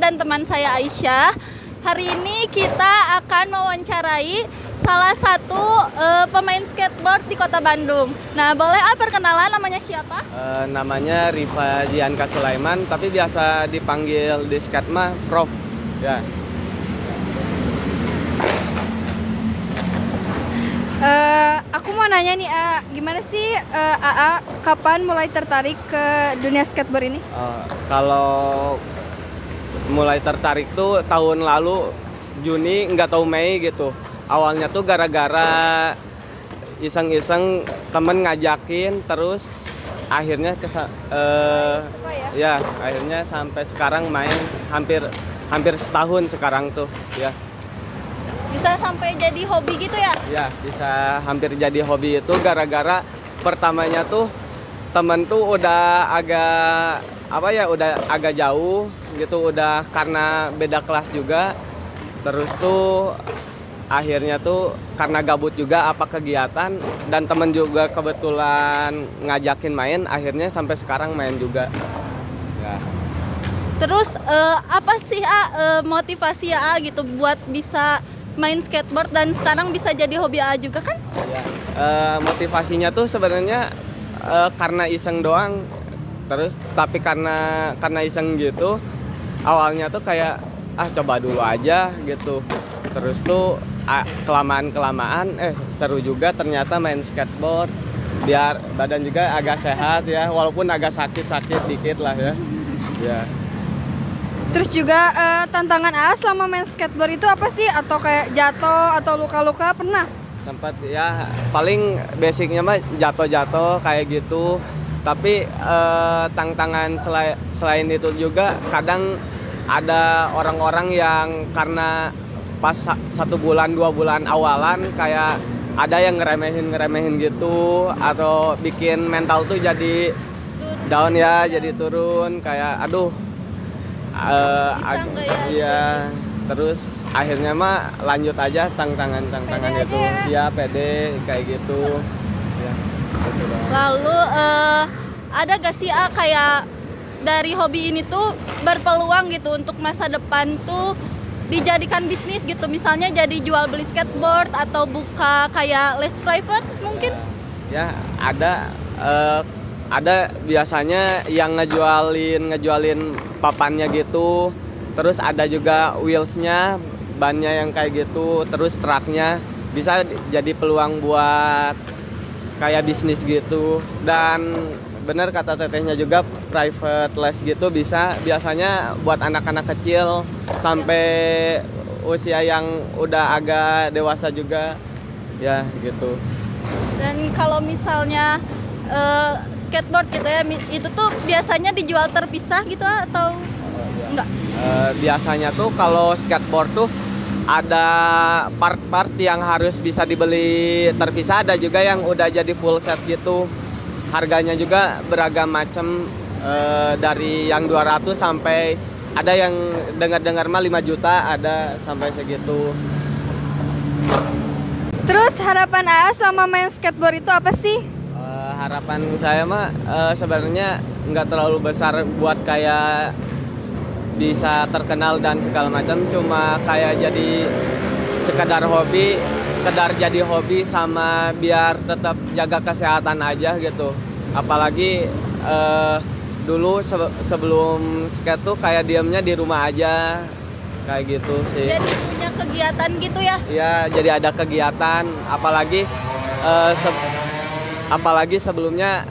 Dan teman saya Aisyah. Hari ini kita akan mewawancarai salah satu pemain skateboard di Kota Bandung. Nah, boleh perkenalan, namanya siapa? Namanya Rifa Dianka Sulaiman, tapi biasa dipanggil di skate mah Prof. Ya. Aku mau nanya nih, gimana sih AA kapan mulai tertarik ke dunia skateboard ini? Kalau mulai tertarik tuh tahun lalu Juni, nggak tahu Mei gitu. Awalnya tuh gara-gara iseng-iseng temen ngajakin, terus akhirnya akhirnya sampai sekarang main hampir setahun sekarang tuh ya. Bisa sampai jadi hobi gitu ya? Ya, bisa hampir jadi hobi itu gara-gara pertamanya tuh temen tuh udah agak jauh gitu, udah karena beda kelas juga. Terus tuh akhirnya tuh karena gabut juga apa kegiatan, dan temen juga kebetulan ngajakin main, akhirnya sampai sekarang main juga ya. Terus apa sih motivasi gitu buat bisa main skateboard dan sekarang bisa jadi hobi juga kan? Ya, motivasinya tuh sebenarnya karena iseng doang. Terus tapi karena iseng gitu, awalnya tuh kayak coba dulu aja gitu. Terus tuh kelamaan seru juga ternyata main skateboard, biar badan juga agak sehat ya, walaupun agak sakit dikit lah ya. Ya. Terus juga tantangan AA selama main skateboard itu apa sih? Atau kayak jatuh atau luka-luka pernah? Sempat ya, paling basicnya mah jatuh kayak gitu. Tapi tantangan selain itu juga kadang ada orang-orang yang karena pas 1 bulan 2 bulan awalan kayak ada yang ngeremehin gitu, atau bikin mental tuh jadi down ya, jadi turun kayak aduh. Iya, terus akhirnya mah lanjut aja tantangan itu ya, pede kayak gitu ya. Lalu ada gak sih kayak dari hobi ini tuh berpeluang gitu untuk masa depan tuh dijadikan bisnis gitu, misalnya jadi jual beli skateboard atau buka kayak les private mungkin? Ya ada biasanya yang ngejualin papannya gitu, terus ada juga wheelsnya, bannya yang kayak gitu, terus truknya, bisa jadi peluang buat kayak bisnis gitu. Dan bener kata tetehnya juga, private les gitu bisa, biasanya buat anak-anak kecil sampai usia yang udah agak dewasa juga ya gitu. Dan kalau misalnya skateboard gitu ya, itu tuh biasanya dijual terpisah gitu atau enggak? Biasanya tuh kalau skateboard tuh ada part-part yang harus bisa dibeli terpisah, ada juga yang udah jadi full set gitu. Harganya juga beragam macam, dari yang 200 sampai ada yang dengar-dengar mah 5 juta, ada sampai segitu. Terus harapan AA selama main skateboard itu apa sih? Harapan saya mah sebenarnya nggak terlalu besar buat kayak bisa terkenal dan segala macam, cuma kayak jadi sekedar jadi hobi sama biar tetap jaga kesehatan aja gitu. Apalagi dulu sebelum skate tuh kayak diamnya di rumah aja kayak gitu sih. Jadi punya kegiatan gitu ya. Ya, jadi ada kegiatan, apalagi apalagi sebelumnya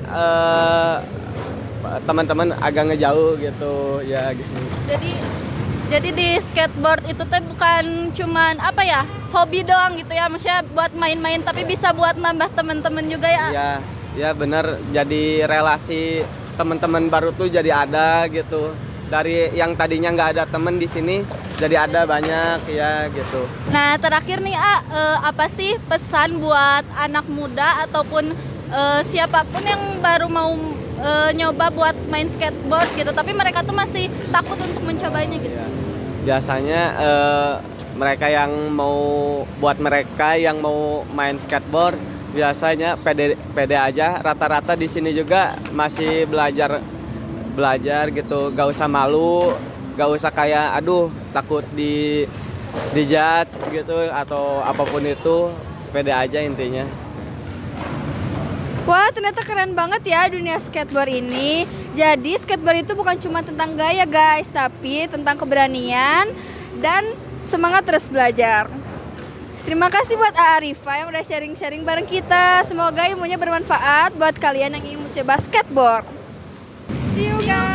teman-teman agak ngejauh gitu ya gitu. Jadi di skateboard itu teh bukan cuman apa ya, hobi doang gitu ya, maksudnya buat main-main tapi bisa buat nambah teman-teman juga ya. Ya, ya benar. Jadi relasi teman-teman baru tuh jadi ada gitu. Dari yang tadinya nggak ada temen di sini jadi ada banyak ya gitu. Nah terakhir nih apa sih pesan buat anak muda ataupun siapapun yang baru mau nyoba buat main skateboard gitu, tapi mereka tuh masih takut untuk mencobanya gitu. Ya. Biasanya mereka yang mau main skateboard biasanya pede aja. Rata-rata di sini juga masih belajar gitu, gak usah malu, gak usah kayak aduh takut dijudge gitu atau apapun itu, pede aja intinya. Wah, ternyata keren banget ya dunia skateboard ini. Jadi skateboard itu bukan cuma tentang gaya guys, tapi tentang keberanian dan semangat terus belajar. Terima kasih buat Arifa yang udah sharing-sharing bareng kita. Semoga ilmunya bermanfaat buat kalian yang ingin mencoba skateboard. See you guys.